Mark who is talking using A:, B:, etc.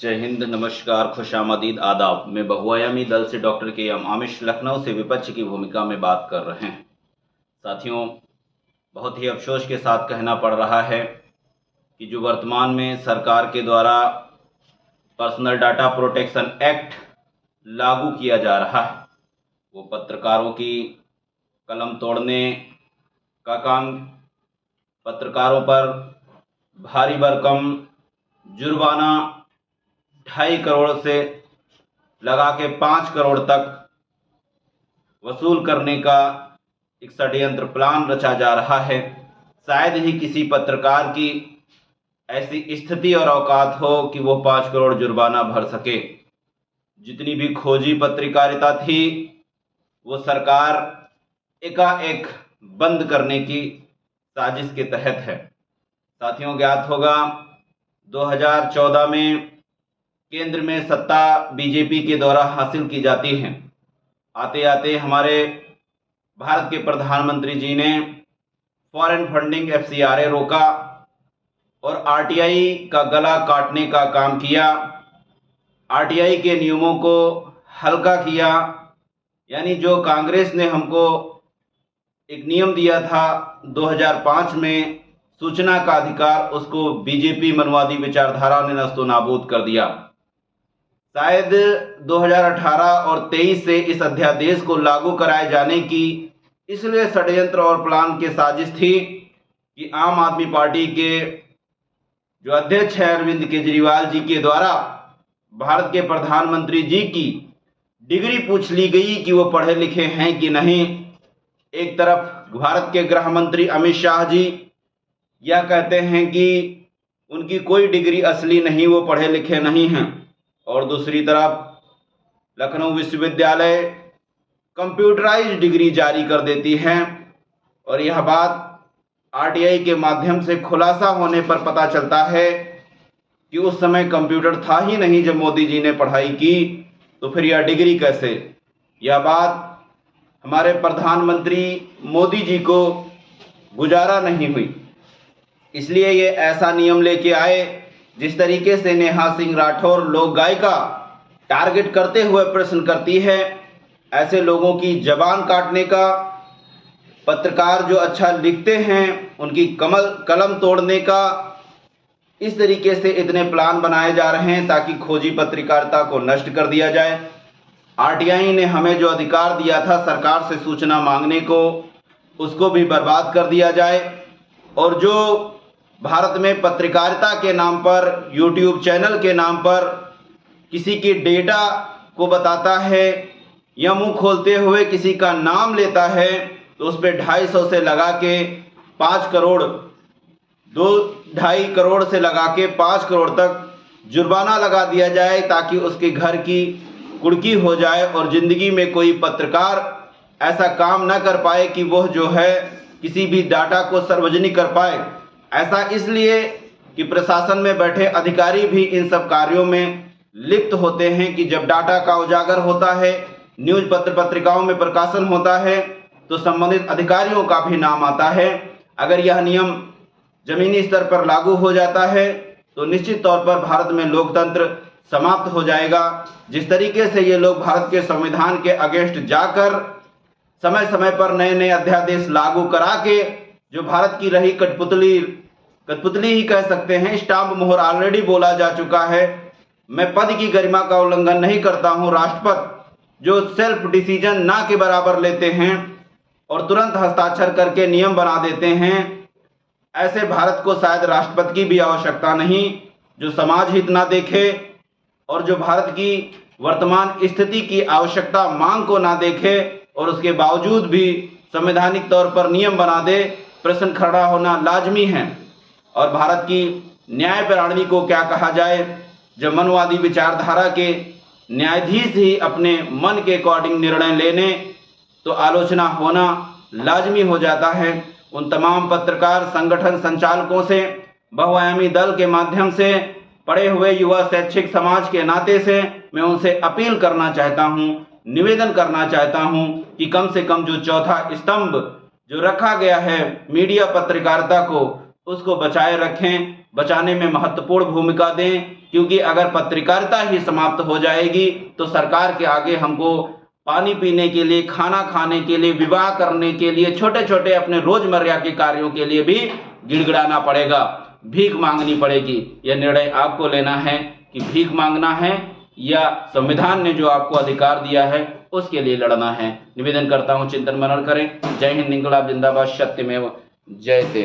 A: जय हिंद, नमस्कार, खुशामदीद, आदाब। मैं बहुआयामी दल से डॉक्टर के.एम. आमिश लखनऊ से विपक्ष की भूमिका में बात कर रहे हैं। साथियों, बहुत ही अफसोस के साथ कहना पड़ रहा है कि जो वर्तमान में सरकार के द्वारा पर्सनल डाटा प्रोटेक्शन एक्ट लागू किया जा रहा है, वो पत्रकारों की कलम तोड़ने का काम, पत्रकारों पर भारी भरकम जुर्माना 2.5 करोड़ से लगा के 5 करोड़ तक वसूल करने का एक षड्यंत्र प्लान रचा जा रहा है। शायद ही किसी पत्रकार की ऐसी स्थिति और औकात हो कि वो 5 करोड़ जुर्माना भर सके। जितनी भी खोजी पत्रकारिता थी वो सरकार एकाएक बंद करने की साजिश के तहत है। साथियों, ज्ञात होगा 2014 में केंद्र में सत्ता बीजेपी के द्वारा हासिल की जाती है। आते आते हमारे भारत के प्रधानमंत्री जी ने फॉरेन फंडिंग FCRA रोका और RTI का गला काटने का काम किया। RTI के नियमों को हल्का किया, यानी जो कांग्रेस ने हमको एक नियम दिया था 2005 में सूचना का अधिकार, उसको बीजेपी मनवादी विचारधारा ने नस्तो नाबूद कर दिया। शायद 2018 और 23 से इस अध्यादेश को लागू कराए जाने की इसलिए षड्यंत्र और प्लान की साजिश थी कि आम आदमी पार्टी के जो अध्यक्ष हैं अरविंद केजरीवाल जी के द्वारा भारत के प्रधानमंत्री जी की डिग्री पूछ ली गई कि वो पढ़े लिखे हैं कि नहीं। एक तरफ भारत के गृह मंत्री अमित शाह जी यह कहते हैं कि उनकी कोई डिग्री असली नहीं, वो पढ़े लिखे नहीं हैं, और दूसरी तरफ लखनऊ विश्वविद्यालय कंप्यूटराइज्ड डिग्री जारी कर देती है। और यह बात RTI के माध्यम से खुलासा होने पर पता चलता है कि उस समय कंप्यूटर था ही नहीं जब मोदी जी ने पढ़ाई की, तो फिर यह डिग्री कैसे। यह बात हमारे प्रधानमंत्री मोदी जी को गुजारा नहीं हुई, इसलिए ये ऐसा नियम लेके आए। जिस तरीके से नेहा सिंह राठौर लोक गायिका टारगेट करते हुए प्रश्न करती है, ऐसे लोगों की जबान काटने का, पत्रकार जो अच्छा लिखते हैं उनकी कलम तोड़ने का, इस तरीके से इतने प्लान बनाए जा रहे हैं ताकि खोजी पत्रकारिता को नष्ट कर दिया जाए। RTI ने हमें जो अधिकार दिया था सरकार से सूचना मांगने को, उसको भी बर्बाद कर दिया जाए। और जो भारत में पत्रकारिता के नाम पर, YouTube चैनल के नाम पर किसी की डेटा को बताता है या मुंह खोलते हुए किसी का नाम लेता है, तो उस पर 250 से लगा के 5 करोड़, 2-2.5 करोड़ से लगा के 5 करोड़ तक जुर्माना लगा दिया जाए ताकि उसके घर की कुर्की हो जाए और ज़िंदगी में कोई पत्रकार ऐसा काम ना कर पाए कि वह जो है किसी भी डाटा को सार्वजनिक कर पाए। ऐसा इसलिए कि प्रशासन में बैठे अधिकारी भी इन सब कार्यों में लिप्त होते हैं कि जब डाटा का उजागर होता है, न्यूज़ पत्रिकाओं में प्रकाशन होता है, तो संबंधित अधिकारियों का भी नाम आता है। अगर यह नियम जमीनी स्तर पर लागू हो जाता है तो निश्चित तौर पर भारत में लोकतंत्र समाप्त हो जाएगा। जिस तरीके से ये लोग भारत के संविधान के अगेंस्ट जाकर समय समय पर नए नए अध्यादेश लागू करा के जो भारत की रही कठपुतली ही कह सकते हैं, स्टाम्प मोहर ऑलरेडी बोला जा चुका है। मैं पद की गरिमा का उल्लंघन नहीं करता हूं। राष्ट्रपति जो सेल्फ डिसीजन ना के बराबर लेते हैं और तुरंत हस्ताक्षर करके नियम बना देते हैं, ऐसे भारत को शायद राष्ट्रपति की भी आवश्यकता नहीं, जो समाज हित ना देखे और जो भारत की वर्तमान स्थिति की आवश्यकता मांग को ना देखे और उसके बावजूद भी संवैधानिक तौर पर नियम बना दे। प्रश्न खड़ा होना लाजमी है। और भारत की न्याय प्रणाली को क्या कहा जाए, जब मनवादी विचारधारा के न्यायाधीश ही अपने मन के अकॉर्डिंग निर्णय लेने, तो आलोचना होना लाजमी हो जाता है। उन तमाम पत्रकार संगठन संचालकों से, बहुआयामी दल के माध्यम से, पढ़े हुए युवा शैक्षिक समाज के नाते से मैं उनसे अपील करना चाहता हूं, निवेदन करना चाहता हूं कि कम से कम जो चौथा स्तंभ जो रखा गया है मीडिया पत्रकारिता को, उसको बचाए रखें, बचाने में महत्वपूर्ण भूमिका दें। क्योंकि अगर पत्रकारिता ही समाप्त हो जाएगी तो सरकार के आगे हमको पानी पीने के लिए, खाना खाने के लिए, विवाह करने के लिए, छोटे छोटे अपने रोजमर्रा के कार्यों के लिए भी गिड़गिड़ाना पड़ेगा, भीख मांगनी पड़ेगी। यह निर्णय आपको लेना है कि भीख मांगना है या संविधान ने जो आपको अधिकार दिया है उसके लिए लड़ना है। निवेदन करता हूं, चिंतन मनन करें। जय हिंद, इनकलाब जिंदाबाद, सत्यमेव जयते।